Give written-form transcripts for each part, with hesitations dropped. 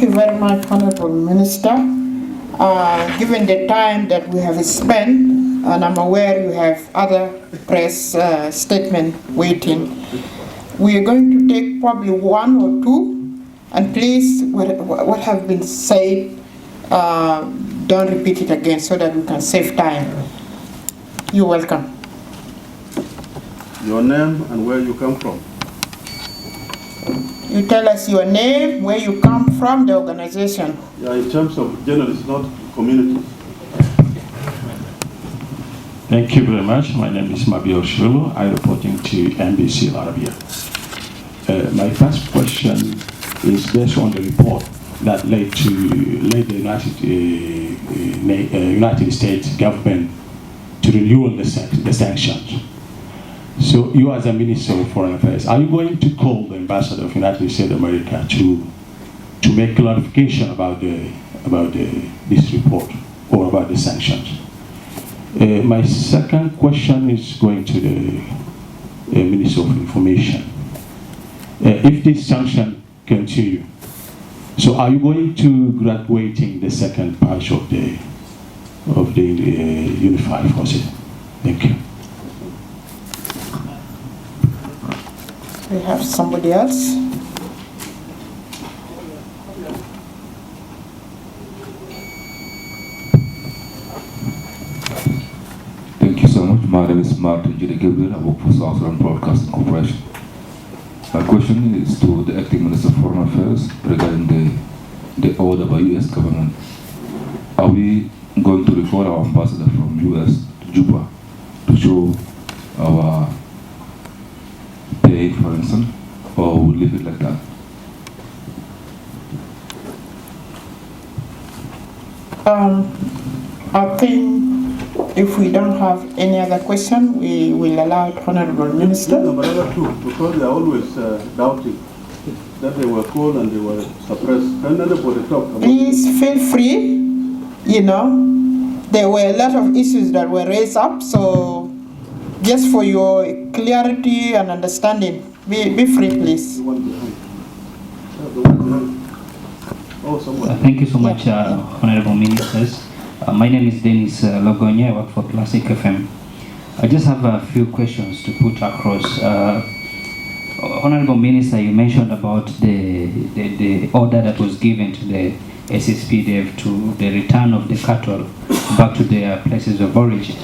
you very much, Honorable Minister. Given the time that we have spent, and I'm aware you have other press statement waiting, we are going to take probably one or two, and please, what have been said, don't repeat it again so that we can save time. You're welcome. Your name and where you come from. You tell us your name, where you come from, the organization. Yeah, in terms of journalists, not community. Thank you very much. My name is Mabio Shulu. I'm reporting to NBC Arabia. My first question is based on the report that led the United States government to renew the sanctions. So you as a Minister of Foreign Affairs, are you going to call the Ambassador of United States of America to make clarification about this report or about the sanctions? My second question is going to the Minister of Information. If this sanction continue, so are you going to graduating the second batch of the unified forces? Thank you. We have somebody else. Thank you so much. My name is Martin J. Gabriel. I work for South Sudan Broadcasting Corporation. My question is to the Acting Minister of Foreign Affairs regarding the order by U.S. government. Are we going to refer our ambassador from U.S. to Juba to show our pay, for instance, or we leave it like that? I think if we don't have any other question, we will allow Honorable Minister. No, but other two, because they are always doubting that they were called and they were suppressed. Can anybody talk about Please feel free. You know, there were a lot of issues that were raised up, so just for your clarity and understanding, be free, please. the one behind? The one behind. Oh, someone. Thank you so much, Honorable Ministers. My name is Dennis Logonya. I work for Classic FM. I just have a few questions to put across. Honorable Minister, you mentioned about the order that was given to the SSPDF to the return of the cattle back to their places of origin.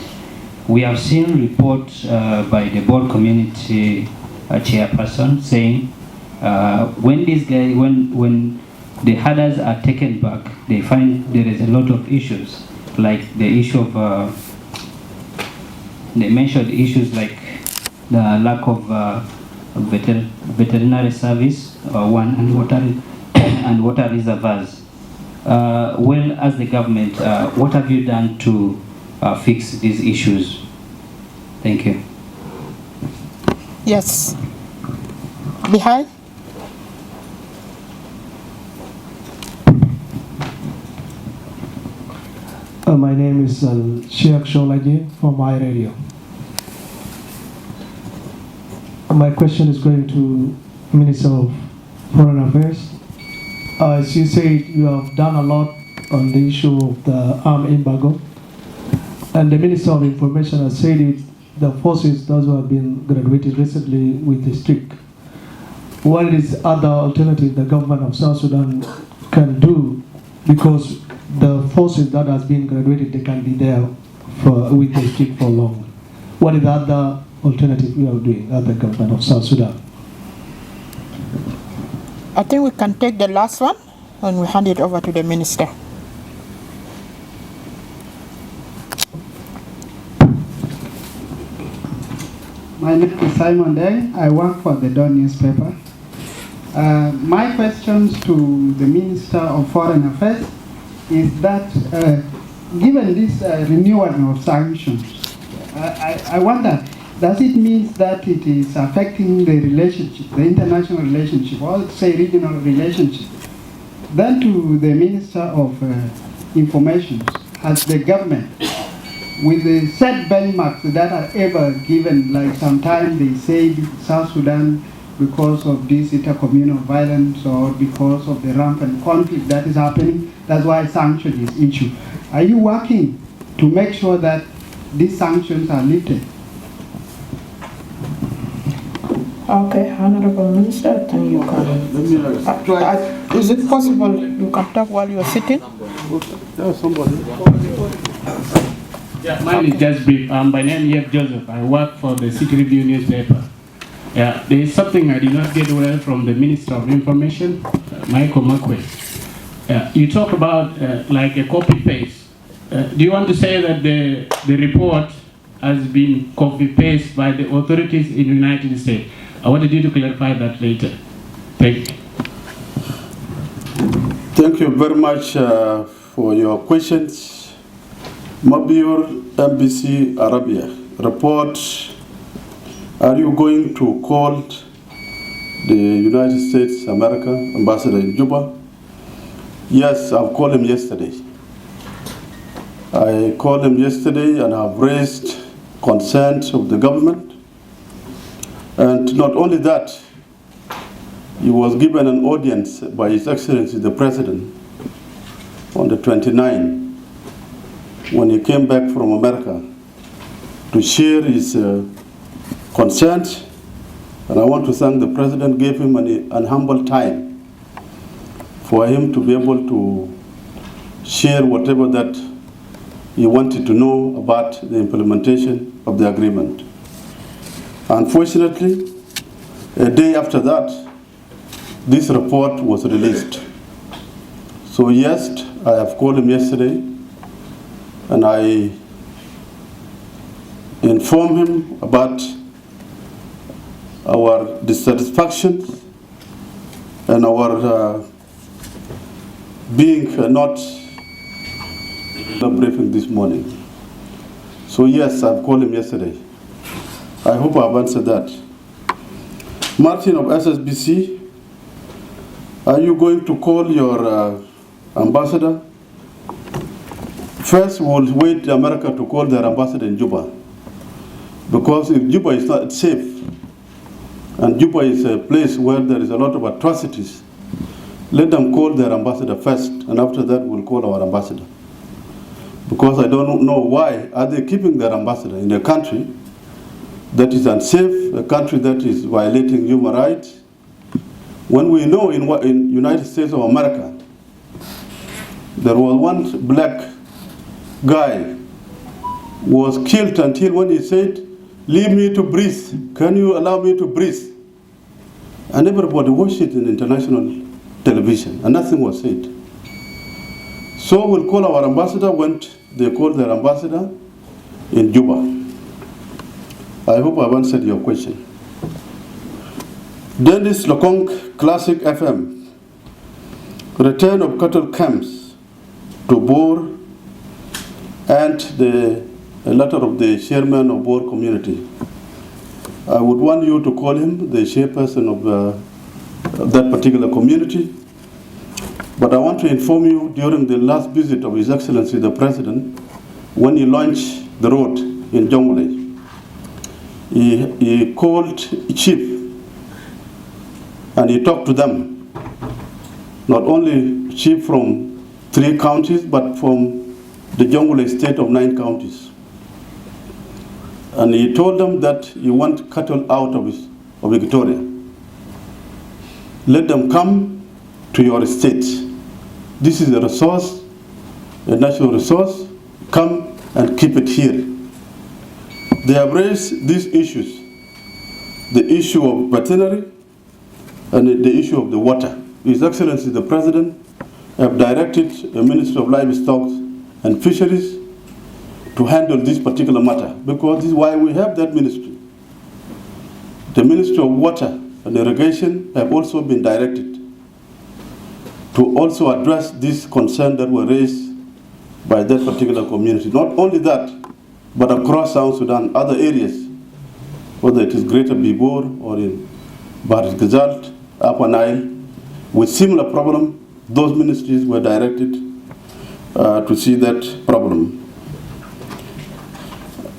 We have seen reports by the board community chairperson saying when the herders are taken back, they find there is a lot of issues, like the issue of they mentioned issues like the lack of veterinary service, and water reservoirs. Well, as the government, what have you done to fix these issues? Thank you. Yes. Behind. My name is Sheikh Sholaji from iRadio. My question is going to Minister of Foreign Affairs. As you said, you have done a lot on the issue of the arm embargo, and the Minister of Information has said it, the forces those who have been graduated recently with the strict. What is other alternative the government of South Sudan can do, because the forces that has been graduated, they can be there with the strict for long. What is the other alternative we are doing at the government of South Sudan? I think we can take the last one and we hand it over to the minister. My name is Simon Deng. I work for the Dawn newspaper. My questions to the Minister of Foreign Affairs is that given this renewal of sanctions, I wonder, does it mean that it is affecting the relationship, the international relationship, or say regional relationship? Then to the Minister of Information, has the government, with the set benchmarks that are ever given, like sometimes they say South Sudan because of this intercommunal violence or because of the rampant conflict that is happening. That's why sanctions is issued. Are you working to make sure that these sanctions are lifted? Okay, Honorable Minister, I think you can. Try. Is it possible you can talk while you're sitting? There's somebody. Yeah, mine is just brief. By name Yef Joseph. I work for the City Review newspaper. Yeah, there is something I did not get well from the Minister of Information, Michael Makwe. You talk about like a copy paste. Do you want to say that the report has been copy paste by the authorities in the United States? I wanted you to clarify that later. Thank you. Thank you very much for your questions. Mabur MBC Arabia report. Are you going to call the United States America ambassador in Juba? Yes, I've called him yesterday. I called him yesterday and have raised concerns of the government. And not only that, he was given an audience by His Excellency the President on the 29th when he came back from America to share his concerns. And I want to thank the President, gave him an humble time for him to be able to share whatever that he wanted to know about the implementation of the agreement. Unfortunately, a day after that, this report was released. So yes, I have called him yesterday and I informed him about our dissatisfactions and our being not briefing this morning. So yes, I've called him yesterday. I hope I've answered that. Martin of SSBC, are you going to call your ambassador? First, we'll wait America to call their ambassador in Juba. Because if Juba is not safe, and Juba is a place where there is a lot of atrocities, let them call their ambassador first, and after that we'll call our ambassador. Because I don't know why are they keeping their ambassador in a country that is unsafe, a country that is violating human rights, when we know in United States of America, there was one black guy who was killed until when he said, "Leave me to breathe, can you allow me to breathe?" And everybody watched it in international television, and nothing was said. So we'll call our ambassador when they call their ambassador in Juba. I hope I've answered your question. Dennis Lokong, Classic FM. Return of cattle camps to Bor and a letter of the chairman of Bor community. I would want you to call him the chairperson of that particular community. But I want to inform you, during the last visit of His Excellency the President, when he launched the road in Jonglei, he called chief and he talked to them. Not only chief from 3 counties, but from the Jonglei state of 9 counties. And he told them that he wants cattle out of Victoria. Let them come to your state. This is a resource, a natural resource. Come and keep it here. They have raised these issues, the issue of veterinary and the issue of the water. His Excellency the President have directed the Minister of Livestock and Fisheries to handle this particular matter, because this is why we have that ministry. The Ministry of Water and Irrigation have also been directed to also address this concern that were raised by that particular community. Not only that, but across South Sudan, other areas, whether it is Greater Bibor or in Bahr el Ghazal, Upper Nile, with similar problem, those ministries were directed to see that problem.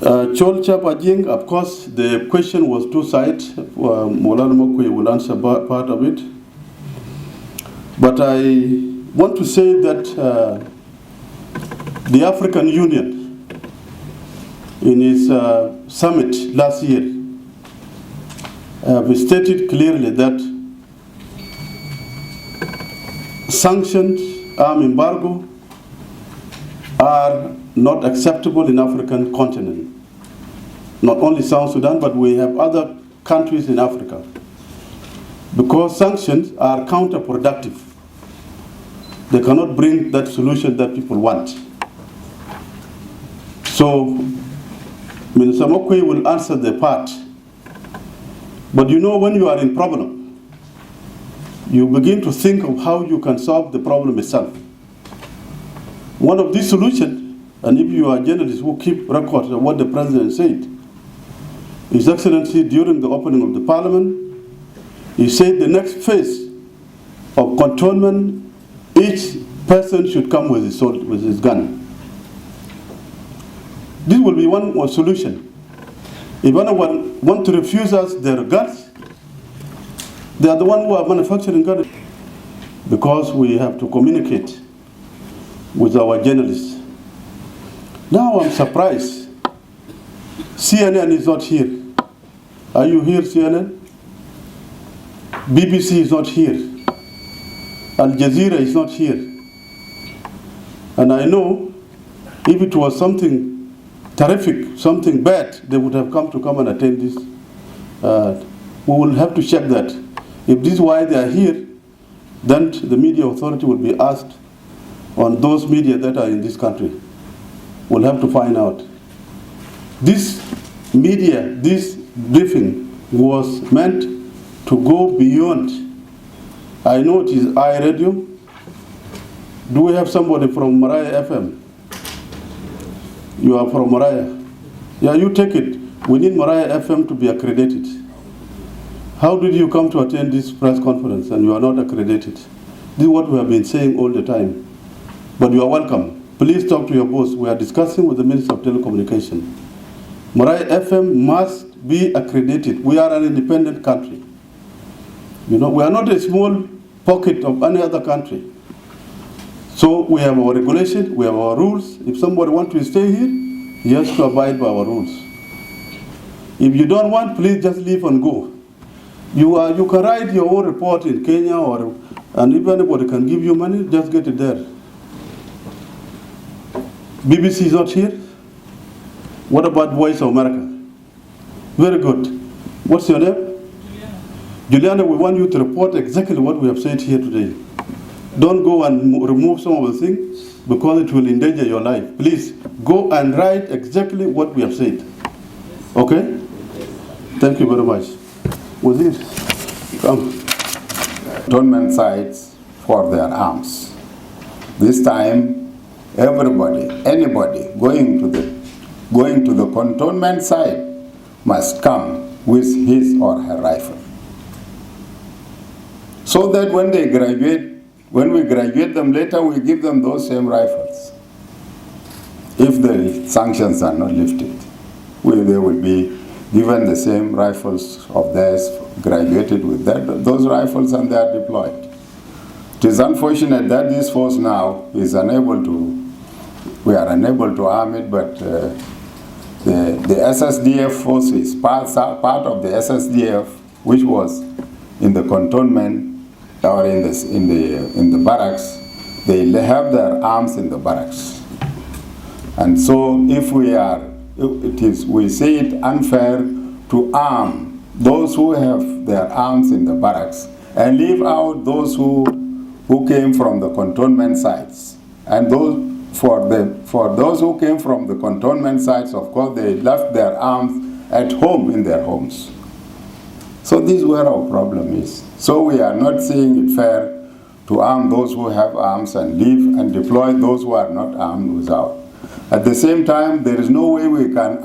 Chol Chapajing, of course, the question was two-sided. Molana Mokwe will answer part of it. But I want to say that the African Union, in its summit last year, have stated clearly that sanctions, arm embargo, are not acceptable in African continent. Not only South Sudan, but we have other countries in Africa. Because sanctions are counterproductive. They cannot bring that solution that people want. So, Minister Mokwe will answer the part. But you know, when you are in problem, you begin to think of how you can solve the problem itself. One of these solutions, and if you are journalists who keep records of what the president said, His Excellency, during the opening of the parliament, he said the next phase of cantonment, each person should come with his sword, with his gun. This will be one more solution. If anyone wants to refuse us their guns, they are the ones who are manufacturing guns. Because we have to communicate with our journalists. Now I'm surprised. CNN is not here. Are you here, CNN? BBC is not here. Al Jazeera is not here. And I know if it was something terrific, something bad, they would have come and attend this. We will have to check that. If this is why they are here, then the media authority will be asked on those media that are in this country. We'll have to find out. This media, this briefing was meant to go beyond. I know it is iRadio. Do we have somebody from Mariah FM? You are from Mariah. Yeah, you take it. We need Mariah FM to be accredited. How did you come to attend this press conference and you are not accredited? This is what we have been saying all the time. But you are welcome. Please talk to your boss. We are discussing with the Minister of Telecommunication. Mariah FM must be accredited. We are an independent country. You know, we are not a small pocket of any other country. So we have our regulations, we have our rules. If somebody wants to stay here, he has to abide by our rules. If you don't want, please just leave and go. You can write your own report in Kenya, and if anybody can give you money, just get it there. BBC is not here. What about Voice of America? Very good. What's your name? Juliana, we want you to report exactly what we have said here today. Don't go and remove some of the things because it will endanger your life. Please go and write exactly what we have said. Okay? Thank you very much. Was it? Come. Cantonment sites for their arms. This time, everybody, anybody going to the cantonment site must come with his or her rifle. So that when they graduate, when we graduate them later, we give them those same rifles. If the sanctions are not lifted, they will be given the same rifles of theirs, graduated with those rifles, and they are deployed. It is unfortunate that this force now is unable to, we are unable to arm it, but the SSDF forces, part of the SSDF, which was in the cantonment or in the barracks, they have their arms in the barracks. And so if we say it unfair to arm those who have their arms in the barracks and leave out those who came from the cantonment sites. And for those who came from the cantonment sites, of course, they left their arms at home in their homes. So this is where our problem is. So we are not seeing it fair to arm those who have arms and leave and deploy those who are not armed without. At the same time, there is no way we can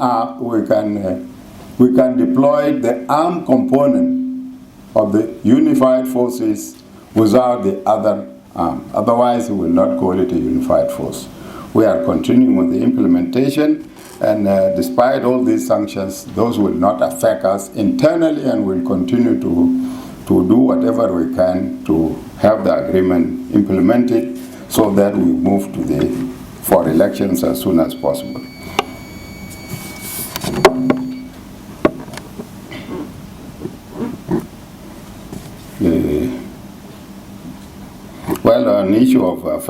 deploy the armed component of the unified forces without the other arm. Otherwise, we will not call it a unified force. We are continuing with the implementation, And despite all these sanctions, those will not affect us internally, and we'll continue to do whatever we can to have the agreement implemented so that we move for elections as soon as possible. Well, on the issue of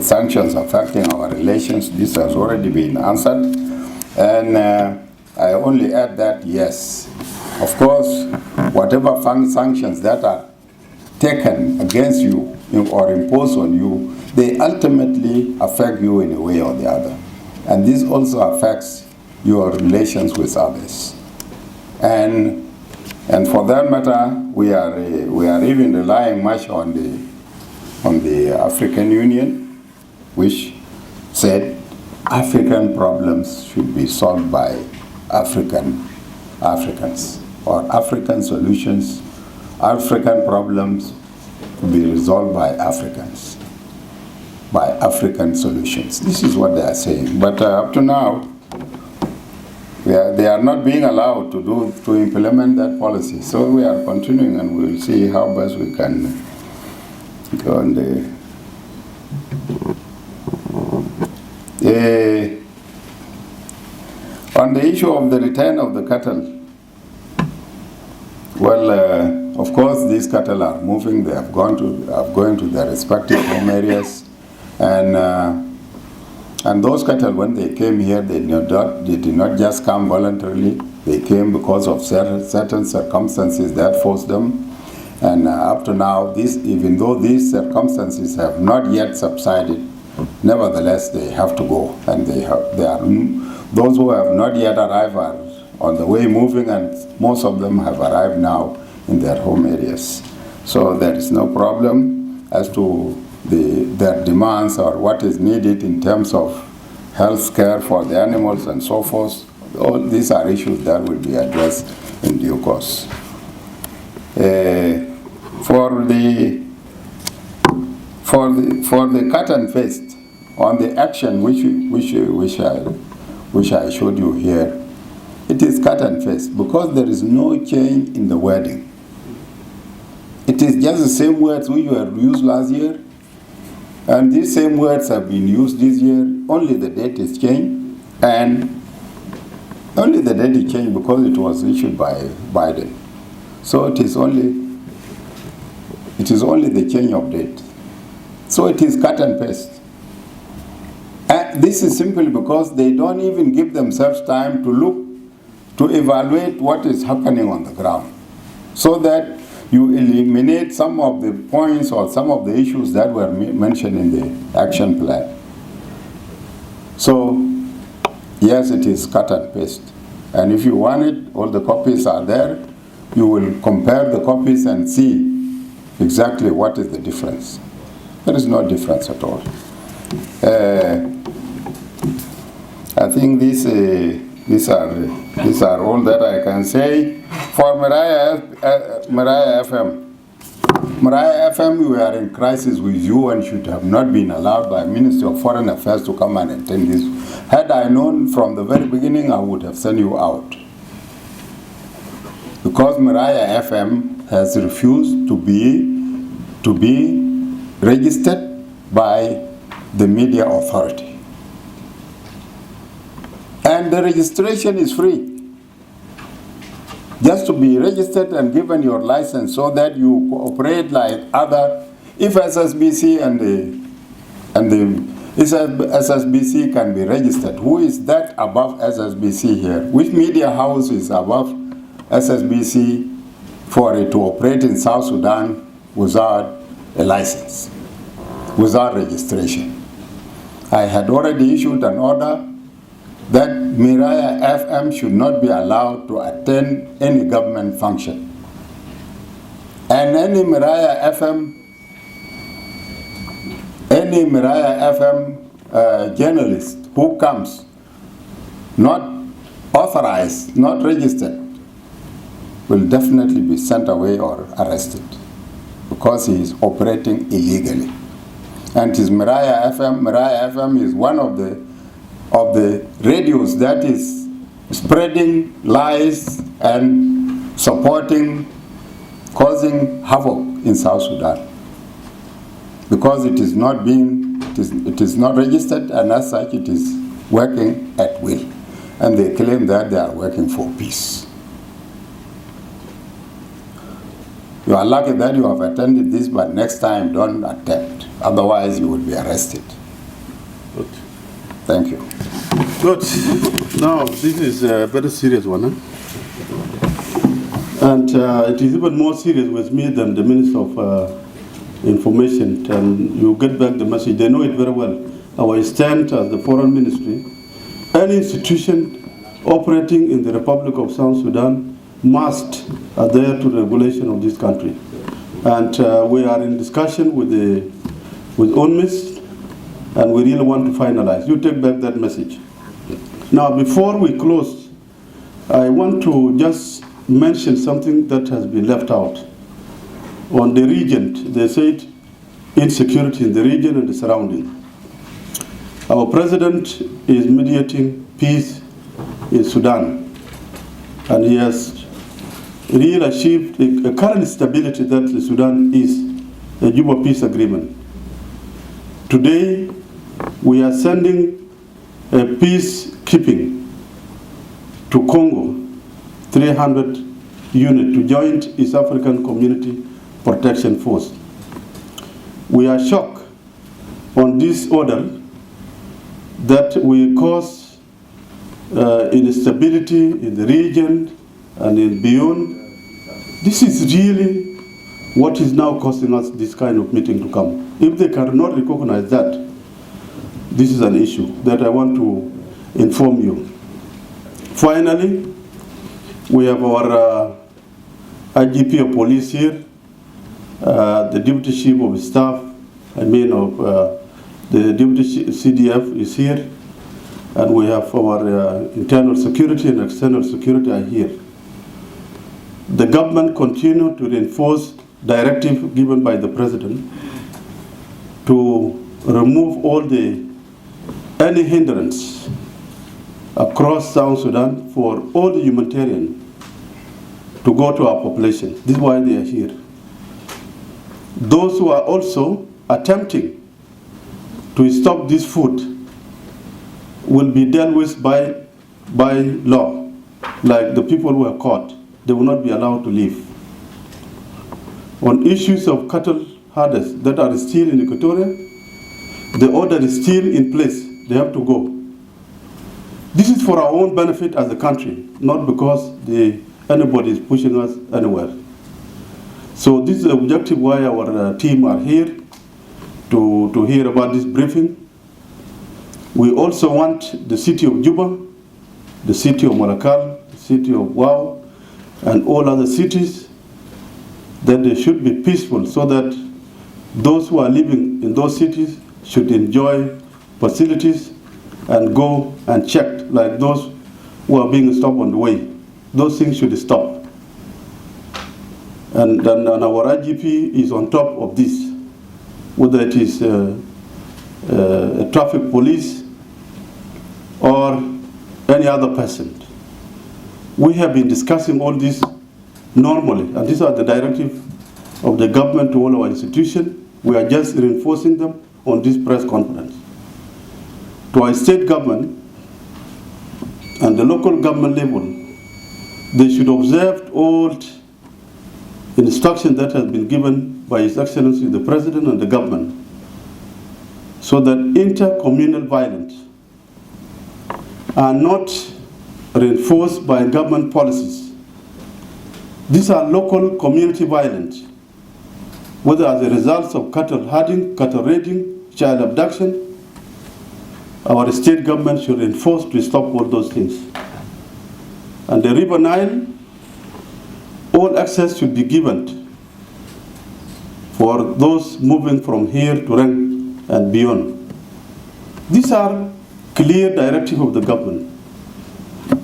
sanctions affecting our relations, this has already been answered. And I only add that, yes, of course, whatever sanctions that are taken against you or imposed on you, they ultimately affect you in a way or the other. And this also affects your relations with others. And for that matter, we are even relying much on the African Union, which said African problems should be solved by Africans, or African solutions, African problems to be resolved by Africans, by African solutions. This is what they are saying. But up to now, they are not being allowed to implement that policy. So we are continuing, and we'll see how best we can go on on the issue of the return of the cattle. Well, of course, these cattle are moving. They have going to their respective home areas, and those cattle, when they came here, they did not just come voluntarily. They came because of certain circumstances that forced them. And up to now, even though these circumstances have not yet subsided, nevertheless, they have to go. And those who have not yet arrived are on the way moving, and most of them have arrived now in their home areas. So there is no problem as to their demands or what is needed in terms of health care for the animals and so forth. All these are issues that will be addressed in due course. For the cut and paste on the action which I showed you here, it is cut and paste because there is no change in the wording. It is just the same words which were used last year, and these same words have been used this year. Only the date is changed, and only the date is changed because it was issued by Biden. So it is only the change of date. So it is cut and paste. And this is simply because they don't even give themselves time to evaluate what is happening on the ground, so that you eliminate some of the points or some of the issues that were mentioned in the action plan. So, yes, it is cut and paste. And if you want it, all the copies are there. You will compare the copies and see exactly what is the difference. There is no difference at all. I think these are all that I can say. For Mariah FM, we are in crisis with you and should have not been allowed by Ministry of Foreign Affairs to come and attend this. Had I known from the very beginning, I would have sent you out. Because Mariah FM has refused to be registered by the media authority. And the registration is free. Just to be registered and given your license so that you cooperate like other, if SSBC and the SSBC can be registered. Who is that above SSBC here? Which media house is above SSBC for it to operate in South Sudan without a license, without registration? I had already issued an order that Mariah FM should not be allowed to attend any government function. And any Mariah FM journalist who comes not authorized, not registered, will definitely be sent away or arrested because he is operating illegally. And his Mariah FM is one of the of the radios that is spreading lies and supporting, causing havoc in South Sudan. Because it is not registered, and as such it is working at will. And they claim that they are working for peace. You are lucky that you have attended this, but next time don't attempt. Otherwise you will be arrested. Good. Thank you. Good. Now, this is a very serious one. And it is even more serious with me than the Minister of Information. And you get back the message. They know it very well. Our stand as the Foreign Ministry, any institution operating in the Republic of South Sudan must adhere to the regulation of this country. And we are in discussion with UNMISS, and we really want to finalize. You take back that message. Now, before we close, I want to just mention something that has been left out. On the region, they said insecurity in the region and the surrounding. Our president is mediating peace in Sudan, and he has really achieved a current stability that the Sudan is a Juba peace agreement. Today, we are sending a peacekeeping to Congo, 300 units to join East African Community Protection Force. We are shocked on this order that will cause instability in the region and in beyond. This is really what is now costing us this kind of meeting to come. If they cannot recognize that, this is an issue that I want to inform you. Finally, we have our IGP of police here, the Deputy Chief of Staff, the Deputy CDF is here, and we have our internal security and external security are here. The government continue to reinforce directive given by the President to remove any hindrance across South Sudan for all the humanitarian to go to our population. This is why they are here. Those who are also attempting to stop this food will be dealt with by law. Like the people who are caught, they will not be allowed to leave. On issues of cattle herders that are still in Equatoria, the order is still in place. They have to go. This is for our own benefit as a country, not because anybody is pushing us anywhere. So this is the objective why our team are here to hear about this briefing. We also want the city of Juba, the city of Malakal, the city of Wau, and all other cities, that they should be peaceful so that those who are living in those cities should enjoy facilities and go and check, like those who are being stopped on the way. Those things should stop. And then our IGP is on top of this, whether it is a traffic police or any other person. We have been discussing all this normally, and these are the directives of the government to all our institutions. We are just reinforcing them on this press conference. To our state government and the local government level, they should observe all instructions that have been given by His Excellency the President and the government, so that inter-communal violence are not reinforced by government policies. These are local community violence, whether as a result of cattle herding, cattle raiding, child abduction. Our state government should enforce to stop all those things. And the River Nile, all access should be given for those moving from here to Reng and beyond. These are clear directives of the government.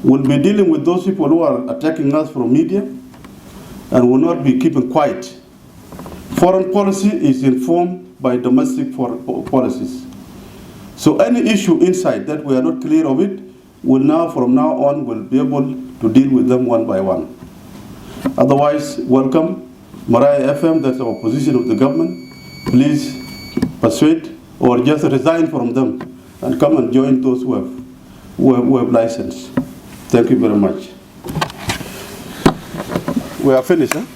We'll be dealing with those people who are attacking us from media, and will not be keeping quiet. Foreign policy is informed by domestic policies. So any issue inside that we are not clear of it, will now, from now on, will be able to deal with them one by one. Otherwise, welcome. Mariah FM, that's our position of the government. Please persuade or just resign from them and come and join those who have license. Thank you very much. We are finished, huh?